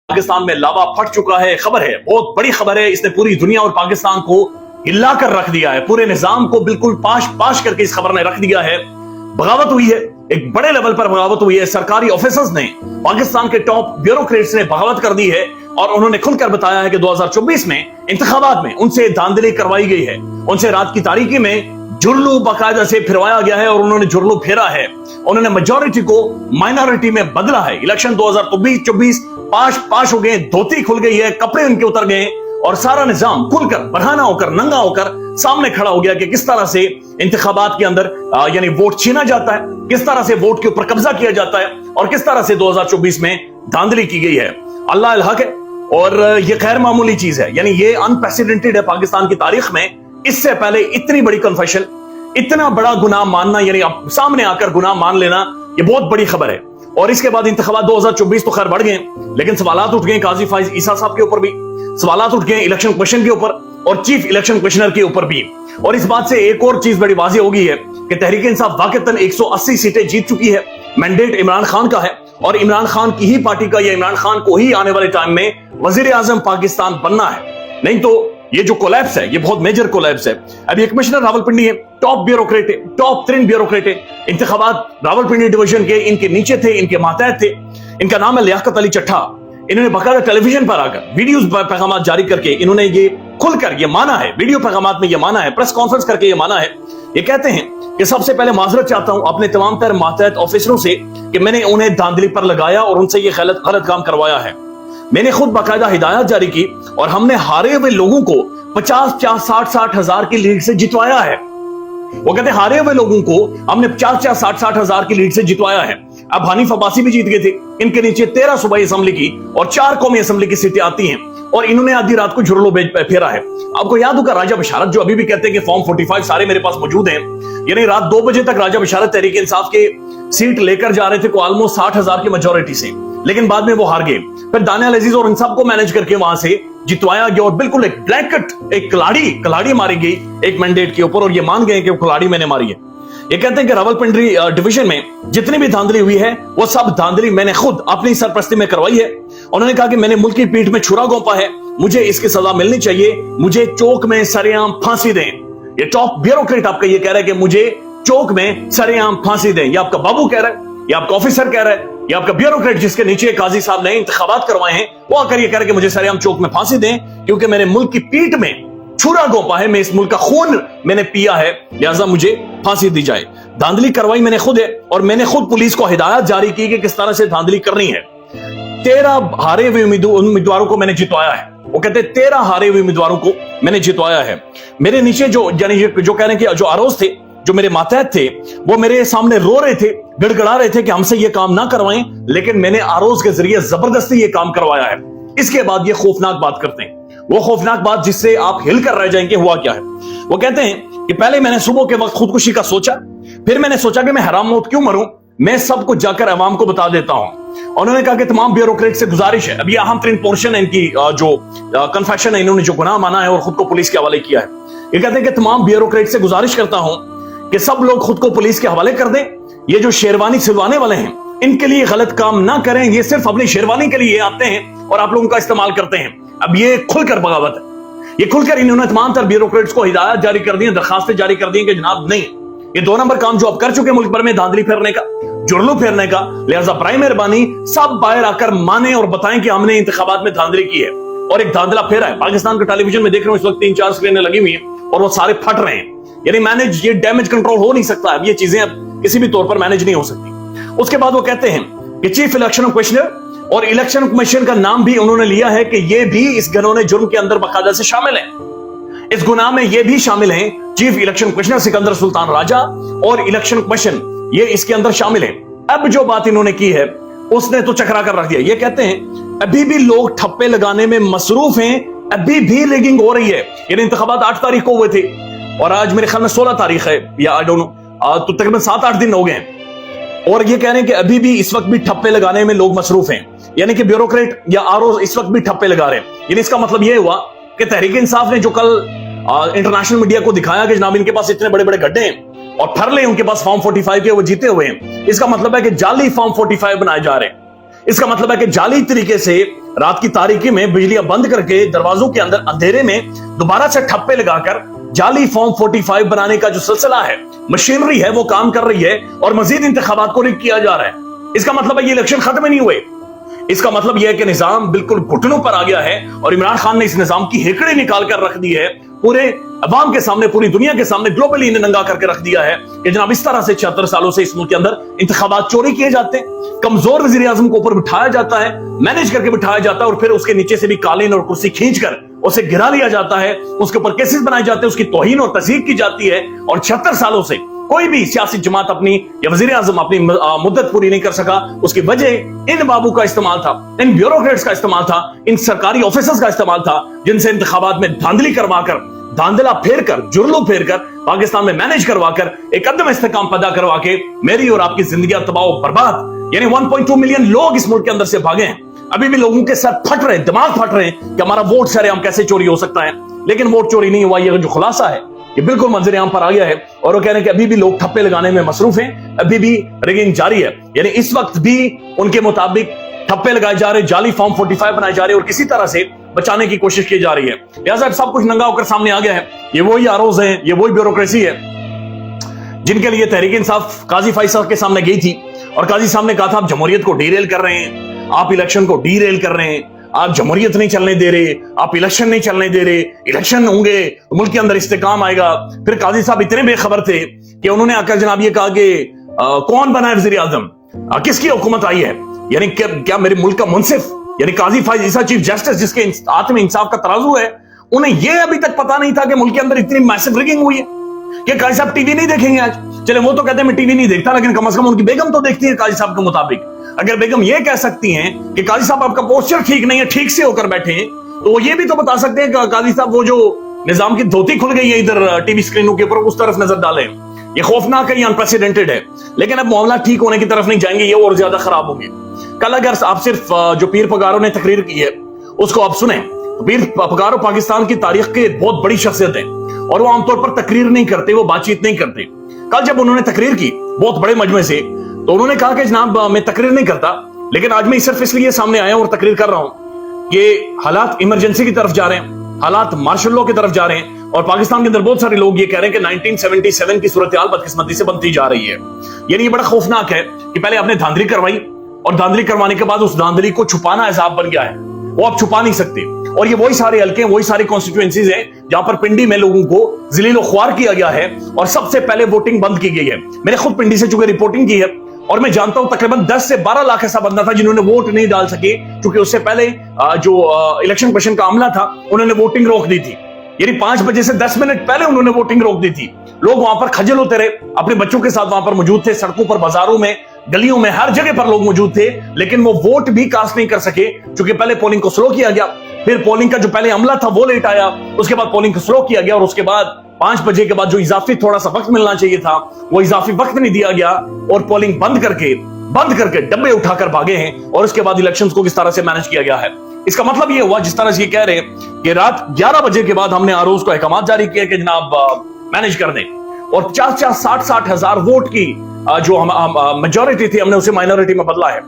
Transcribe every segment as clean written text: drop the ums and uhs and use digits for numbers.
पाकिस्तान में लावा फट चुका है। खबर है, बहुत बड़ी खबर है, इसने पूरी दुनिया और पाकिस्तान को हिला कर रख दिया है, पूरे निजाम को बिल्कुल पाश पाश करके इस खबर ने रख दिया है। बगावत हुई है, एक बड़े लेवल पर बगावत हुई है। सरकारी ऑफिसर्स ने, पाकिस्तान के टॉप ब्यूरोक्रेट्स ने बगावत कर दी है और उन्होंने खुलकर बताया है कि 2024 में इंतखाबात में उनसे धांधली करवाई गई है। उनसे रात की तारीकी में जुर्लू बाकायदा से फिरवाया गया है और उन्होंने जुर्लू फेरा है। उन्होंने मेजॉरिटी को माइनॉरिटी में बदला है। इलेक्शन 2024 पाश हो गए, धोती खुल गई है, कपड़े उनके उतर गए और सारा निजाम खुलकर बरहाना होकर, नंगा होकर सामने खड़ा हो गया कि किस तरह से इंतखाबात के अंदर यानी वोट छीना जाता है, किस तरह से वोट के ऊपर कब्जा किया जाता है और किस तरह से 2024 में धांधली की गई है। अल्लाह अल हक है और ये गैर मामूली चीज है, यानी ये अनप्रेसिडेंटेड है पाकिस्तान की तारीख में। इससे पहले इतनी बड़ी कन्फेशन, इतना बड़ा गुनाह मानना, यानी अब सामने आकर गुनाह मान लेना, ये बहुत बड़ी खबर है। और इसके बाद इंतखाबात 2024 तो खैर बढ़ गए, लेकिन सवालात उठ गए काजी फाइज ईसा साहब के ऊपर भी, सवालात उठ गए इलेक्शन कमीशन के ऊपर और चीफ इलेक्शन कमिश्नर के ऊपर भी। और इस बात से एक और चीज बड़ी वाज़ेह हो गई है कि तहरीक इंसाफ वाकईतन 180 सीटें जीत चुकी है। मैंडेट इमरान खान का है और इमरान खान की ही पार्टी का, या इमरान खान को ही आने वाले टाइम में वजीर आजम पाकिस्तान बनना है। नहीं तो ये जो कोलैप्स है, ये बहुत मेजर कोलैप्स है। अभी एक कमिश्नर रावलपिंडी है, टॉप ब्यूरोक्रेट है, टॉप 3 ब्यूरोक्रेट है। इंतखाबात रावलपिंडी डिवीजन के इनके नीचे थे, इनके मातहत थे। इनका नाम है लियाकत अली चट्ठा। इन्होंने बकायदा टेलीविजन पर आकर वीडियोस पैगाम जारी करके इन्होंने ये खुलकर ये माना है, वीडियो पैगाम में ये माना है, प्रेस कॉन्फ्रेंस करके ये माना है। ये कहते हैं कि सबसे पहले माजरत चाहता हूं अपने तमाम तर मातहत ऑफिसरों से कि मैंने उन्हें धांधली पर लगाया और उनसे ये गलत काम करवाया है। मैंने खुद बाकायदा हिदायत जारी की और हमने हारे हुए लोगों को 50-60 हजार की लीड से जितवाया है। वो कहते हैं हारे हुए लोगों को हमने 50-60 हजार की लीड से जितवाया है। अब हनीफ अब्बासी भी जीत गए थे, इनके नीचे 13 सूबाई असेंबली की और 4 कौमी असेंबली की सीटें आती हैं और इन्होंने आधी रात को जुर्लो फेरा है। आपको याद होगा राजा बशारत जो अभी भी कहते हैं कि फॉर्म 45 सारे मेरे पास मौजूद हैं, यानी रात 2 बजे तक राजा बशारत तहरीक इंसाफ के सीट लेकर जा रहे थे को ऑलमोस्ट 60 हजार की मेजोरिटी से, लेकिन बाद में वो हार गए। फिर दानियाल अजीज और इन सबको मैनेज करके वहां से जितवाया गया और बिल्कुल एक ब्लैकेट एक कलाड़ी मारी गई एक मैंडेट के ऊपर और ये मान गए कि वो कलाड़ी मैंने मारी है। ये कहते हैं कि रावलपिंडी डिवीजन में जितनी भी धांधली हुई है वो सब धांधली मैंने खुद अपनी सरपरस्ती में करवाई है। उन्होंने कहा कि मैंने मुल्क की पीठ में छुरा घोंपा है, मुझे इसकी सजा मिलनी चाहिए, मुझे चौक में सरेआम फांसी दें। ये टॉप ब्यूरोक्रेट आपका ये कह रहा है कि मुझे चौक में सरेआम फांसी दें। ये आपका बाबू कह रहा है, ये आपका ऑफिसर कह रहा है, ये आपका ब्यूरोक्रेट जिसके नीचे काजी साहब ने इंतखाबात करवाए हैं, वो आकर ये कह रहे हैं कि मुझे सरेआम चौक में फांसी दें क्योंकि मैंने मुल्क की पीठ में छुरा घोंपा है, मैं इस मुल्क का खून मैंने पिया है, लिहाजा मुझे फांसी दी जाए। धांधली करवाई मैंने खुद है और मैंने खुद पुलिस को हिदायत जारी की कि किस तरह से धांधली करनी है। 13 हारे हुए उम्मीदवारों को मैंने जितवाया है। वो कहते हैं 13 हारे हुए उम्मीदवारों को मैंने जितवाया है। मेरे नीचे जो यानी जो कह रहे हैं कि जो आरोज थे, जो मेरे मातहत थे, वो मेरे सामने रो रहे थे, गड़गड़ा रहे थे कि हमसे ये काम ना करवाएं, लेकिन मैंने आरोज के जरिए जबरदस्ती ये काम करवाया है। इसके बाद ये खौफनाक बात करते हैं, वो खौफनाक बात जिससे आप हिल कर रह जाएंगे। हुआ क्या है? वो कहते हैं कि पहले मैंने सुबह के वक्त खुदकुशी का सोचा, फिर मैंने सोचा कि मैं हराम मौत क्यों मरूं, मैं सब कुछ जाकर अवाम को बता देता हूं। उन्होंने कहा कि तमाम ब्यूरोक्रेट से गुजारिश है, अभी अहम तरीन पोर्शन है इनकी जो कन्फेशन है, इन्होंने जो गुनाह माना है और खुद को पुलिस के हवाले किया है। ये कहते हैं कि तमाम ब्यूरोक्रेट से गुजारिश करता हूं कि सब लोग खुद को पुलिस के हवाले कर दें। ये जो शेरवानी सिलवाने वाले हैं इनके लिए गलत काम ना करें, ये सिर्फ अपनी शेरवानी के लिए आते हैं और आप लोगों का इस्तेमाल करते हैं। अब ये खुलकर बगावत है, ये खुलकर इन्होंने तमाम तर ब्यूरोक्रेट्स को हिदायत जारी कर दी, दरखास्तें जारी कर दी कि जनाब नहीं, ये 2 नंबर काम जो आप कर चुके मुल्क भर में धांधली फेरने का, जुर्लू फेरने का, लिहाजा बराए मेहरबानी सब बाहर आकर माने और बताएं कि हमने इंतखाबात में धांधली की है और एक धांधला फेरा है। पाकिस्तान के टेलीविजन में देख रहे हो इस वक्त 3-4 स्क्रीनें लगी हुई हैं और वो सारे फट रहे हैं, यानी मैनेज ये डैमेज कंट्रोल हो नहीं सकता। अब ये चीजें अब किसी भी तौर पर मैनेज नहीं हो सकती। उसके बाद वो कहते हैं कि चीफ इलेक्शन कमिश्नर और इलेक्शन कमीशन का नाम भी उन्होंने लिया है कि ये भी इस घिनौने जुर्म के अंदर बाकायदा से शामिल है। इस गुनाह में ये भी शामिल हैं chief election commissioner Sikandar Sultan Raja और इलेक्शन कमीशन, ये इसके अंदर शामिल है। अब जो बात इन्होंने की है उसने तो चकरा कर रख दिया। ये कहते हैं अभी भी लोग ठप्पे लगाने में मसरूफ हैं, अभी भी रिगिंग हो रही है। यानी इंतखाबात 8 तारीख को हुए थे और आज मेरे ख्याल में 16 तारीख है या आई डोंट नो, तो तकरीबन 7-8 दिन हो गए हैं और ये कह रहे हैं कि अभी भी इस वक्त भी ठप्पे लगाने में लोग मसरूफ हैं, यानी कि ब्यूरोक्रेट या आरओ इस वक्त भी ठप्पे लगा रहे हैं। यानी इसका मतलब ये हुआ कि तहरीक इंसाफ ने जो कल इंटरनेशनल मीडिया को दिखाया कि जनाब इनके पास इतने बड़े बड़े गड्ढे हैं और फरले उनके पास फॉर्म 45 के वो जीते हुए हैं, इसका मतलब है कि जाली फॉर्म 45 बनाए जा रहे हैं। इसका मतलब है कि जाली तरीके से रात की तारीकी में बिजलियां बंद करके दरवाजों के अंदर अंधेरे में दोबारा से ठप्पे लगाकर जाली फॉर्म 45 बनाने का जो सिलसिला है, मशीनरी है, वो काम कर रही है और मजीद इंतखाबात को रिग किया जा रहा है। इसका मतलब है ये इलेक्शन खत्म ही नहीं हुए। इसका मतलब यह है कि निजाम बिल्कुल घुटनों पर आ गया है और इमरान खान ने इस निजाम की हेकड़े निकाल कर रख दी है, पूरे अवाम के सामने, पूरी दुनिया के सामने, ग्लोबली इन्हें नंगा करके रख दिया है कि जनाब इस तरह से 76 सालों से इस मुल्क के अंदर इंतखाबात चोरी किए जाते हैं, कमजोर वजीर आजम को ऊपर बिठाया जाता है, मैनेज करके बिठाया जाता है और फिर उसके नीचे से भी कालीन और कुर्सी खींचकर उसे गिरा लिया जाता है, उसके ऊपर केसेस बनाए जाते हैं, उसकी तौहीन और तज़हीक की जाती है। और 76 सालों से कोई भी सियासी जमात अपनी या वजीर आजम अपनी मुद्दत पूरी नहीं कर सका। उसकी वजह इन बाबू का इस्तेमाल था, इन ब्यूरोक्रेट्स का इस्तेमाल था, इन सरकारी ऑफिसर्स का इस्तेमाल था, जिनसे इंतखाबात में धांधली करवाकर, धांधला फेर कर, जुर्लू फेर कर, पाकिस्तान में मैनेज करवाकर, एक कदम इस्तेकाम पैदा करवा के मेरी और आपकी जिंदगी तबाह बर्बाद। यानी 1.2 मिलियन लोग इस मुल्क के अंदर से भागे हैं। अभी भी लोगों के सर फट रहे हैं, दिमाग फट रहे हैं कि हमारा वोट सरेआम कैसे चोरी हो सकता है। लेकिन वोट चोरी नहीं हुआ, ये जो खुलासा है ये बिल्कुल मंजर-ए-आम पर आ गया है और वो कह रहे हैं कि अभी भी लोग ठप्पे लगाने में मसरूफ हैं, अभी भी रिगिंग जारी है। यानी इस वक्त भी उनके मुताबिक ठप्पे लगाए जा रहे, जाली फॉर्म 45 बनाए जा रहे और किसी तरह से बचाने की कोशिश की जा रही है। लिहाजा सब कुछ नंगा होकर सामने आ गया है। ये वही आरोज है, ये वही ब्यूरोक्रेसी है जिनके लिए तहरीक इंसाफ काजी फैसल के सामने गई थी और काजी साहब ने कहा था आप जमहूरियत को डीरेल कर रहे हैं, आप इलेक्शन को डीरेल कर रहे हैं, आप जमहूरियत नहीं चलने दे रहे, आप इलेक्शन नहीं चलने दे रहे, इलेक्शन होंगे तो मुल्क के अंदर इस्तेकाम आएगा। फिर काजी साहब इतने बेखबर थे कि उन्होंने आकर जनाब ये कहा कि कौन बना है वजीर आजम, किसकी हुकूमत आई है, यानी क्या मेरे मुल्क का मुंसिफ यानी काजी फैसल चीफ जस्टिस जिसके हाथ में इंसाफ का तराजू है, उन्हें यह अभी तक पता नहीं था कि मुल्क के अंदर इतनी मैसिव रिगिंग हुई है कि काजी साहब टीवी नहीं देखेंगे आज। चले वो तो कहते हैं मैं टीवी नहीं देखता, लेकिन कम से कम उनकी बेगम तो देखती है काजी साहब के मुताबिक। अगर बेगम ये कह सकती हैं कि काजी साहब आपका पोस्चर ठीक नहीं है, ठीक से होकर बैठे हैं, तो वो ये भी तो बता सकते हैं कि काजी साहब वो जो निजाम की धोती खुल गई है इधर टीवी स्क्रीनों के ऊपर, उस तरफ नजर डालें। ये खौफनाक है, ये अनप्रेसिडेंटेड है। लेकिन अब मामला ठीक होने की तरफ नहीं जाएंगे, ये और ज्यादा खराब होंगे। कल अगर आप सिर्फ जो पीर पगारों ने तकरीर की है उसको आप सुने, पीर पगारों पाकिस्तान की तारीख के बहुत बड़ी शख्सियत है और वो आमतौर पर तकरीर नहीं करते, वो बातचीत नहीं करते। कल जब उन्होंने तकरीर की बहुत बड़े मजमे से, तो उन्होंने कहा कि जनाब मैं तकरीर नहीं करता, लेकिन आज मैं सिर्फ इसलिए सामने आया और तकरीर कर रहा हूं कि हालात इमरजेंसी की तरफ जा रहे हैं, हालात मार्शल लॉ की तरफ जा रहे हैं और पाकिस्तान के अंदर बहुत सारे लोग ये कह रहे हैं कि 1977 की सूरत हाल बदकिस्मती से बनती जा रही है। यानी ये बड़ा खौफनाक है कि पहले आपने धांधली करवाई और धांधली करवाने के बाद उस धांधली को छुपाना हिसाब बन गया है, वो आप छुपा नहीं सकते। और ये वही सारे हल्के, वही सारी कॉन्स्टिट्यूएंसीज हैं जहां पर पिंडी में लोगों को ज़लील ख्वार किया गया है और सबसे पहले वोटिंग बंद की गई है। मैंने खुद पिंडी से चूंकि रिपोर्टिंग की है और मैं जानता हूं तकरीबन 10 से 12 लाख ऐसा बंदा था जिन्होंने वोट नहीं डाल सके, क्योंकि उससे पहले जो इलेक्शन कमीशन का अमला था उन्होंने वोटिंग रोक दी थी। यानी 5 बजे से 10 मिनट पहले उन्होंने वोटिंग रोक दी थी। लोग वहां पर खजल होते रहे, अपने बच्चों के साथ वहां पर मौजूद थे, सड़कों पर, बाजारों में, गलियों में, हर जगह पर लोग मौजूद थे, लेकिन वो वोट भी कास्ट नहीं कर सके क्योंकि पहले पोलिंग को स्लो किया गया, फिर पोलिंग का जो पहले अमला था वो लेट आया, उसके बाद पोलिंग को स्लो किया गया और उसके बाद 5 बजे के बाद जो इजाफी थोड़ा सा वक्त मिलना चाहिए था वो इजाफी वक्त नहीं दिया गया और पोलिंग बंद करके डब्बे उठाकर भागे हैं और उसके बाद इलेक्शंस को किस तरह से मैनेज किया गया है। इसका मतलब ये हुआ, जिस तरह से ये कह रहे हैं कि रात 11 बजे के बाद हमने आरोज को अहकाम जारी किया कि जनाब मैनेज कर दें और 60 हजार वोट की जो हम मेजोरिटी थी हमने उसे माइनॉरिटी में बदला है।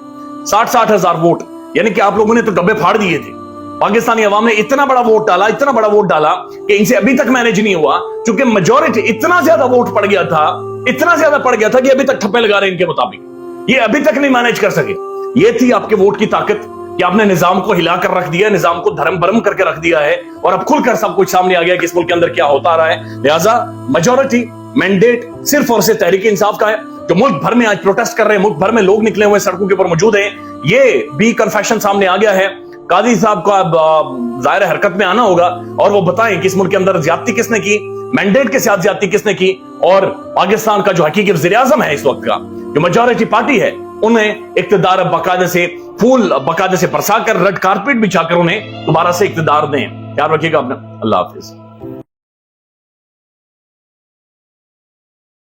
60 हजार वोट, यानी कि आप लोगों ने तो डब्बे फाड़ दिए थे। पाकिस्तानी अवाम ने इतना बड़ा वोट डाला कि इनसे अभी तक मैनेज नहीं हुआ, क्योंकि मेजोरिटी इतना ज्यादा वोट पड़ गया था कि अभी तक ठप्पे लगा रहे हैं इनके मुताबिक, ये अभी तक नहीं मैनेज कर सके। ये थी आपके वोट की ताकत कि आपने निजाम को हिलाकर रख दिया, निजाम को धर्म भरम करके रख दिया है और अब खुलकर सब कुछ सामने आ गया कि इस मुल्क के अंदर क्या होता रहा है। लिहाजा मेजोरिटी मैंडेट सिर्फ और सिर्फ तहरीक इंसाफ का है, जो मुल्क भर में आज प्रोटेस्ट कर रहे हैं, मुल्क भर में लोग निकले हुए सड़कों के ऊपर मौजूद हैं। ये भी कन्फेशन सामने आ गया है। काजी साहब को अब जाहिर हरकत में आना होगा और वो बताएं कि इस मुल्क के अंदर ज्यादती किसने की, मैंडेट के साथ ज्यादती किसने की और पाकिस्तान का जो हकीकी वज़ीर आज़म है इस वक्त का, जो मेजॉरिटी पार्टी है, उन्हें इक्तिदार बाकायदे से फूल बाकायदे से बरसा कर, रेड कारपेट बिछाकर उन्हें दोबारा से इक्तिदार दें। याद रखिएगा अपना। अल्लाह हाफिज।